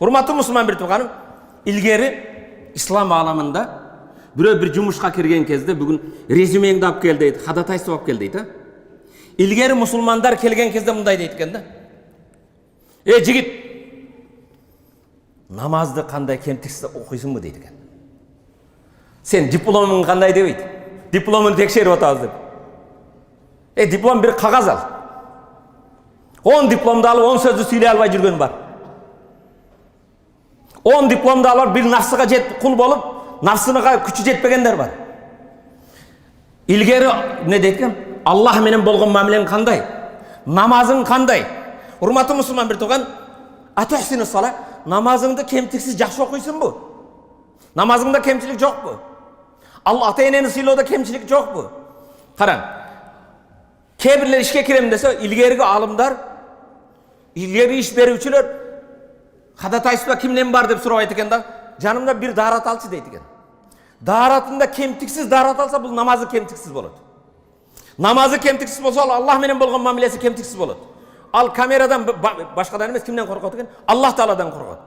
Урматтуу мусулман bir тууганым, илгери ислам ааламында бирөө бир жумушка кирген кезде бүгүн резюмеңди алып кел дейт, ходатайство алып кел дейт, илгери мусулмандар келген кезде мындай дейт экен да. Жигит, намазды кандай кемтиксиз окуйсуңбу дейт экен. Сен дипломуң кандай дебейт. Дипломун текшерип атабыз деп. Диплом bir кагаз ал. 10 дипломду алып 10 сөздү сүйлөй албай жүргөн бар. 10 дипломду алып bir нафсыга жетип кул болуп, нафсыныга күчү жетпегендер бар. Илгери не дейт экен? Аллах менен болгон мамилең кандай? Намазың кандай? Урматтуу мусулман bir тууган, атухсину сала, намазыңды кемтиксиз жакшы окуйсуңбу? Намазыңда кемчилик жокпу? Ал ата-энени сыйлоодо кемчилик жокпу? Караң. Кээ-бирлер ишке кирем десе, илгерги алымдар, илгери иш берүүчүлөр ходатайство кимден бар деп сурабайт экен да. Жанымда bir даарат алчы дейт экен. Дааратында кемтиксиз даарат алса, бул намазы кемтиксиз болот. Намазы кемтиксиз болсо, Аллах менен болгон мамилеси кемтиксиз болот. Ал камерадан башкадан эмес кимден коркот экен? Аллах Тааладан коркот.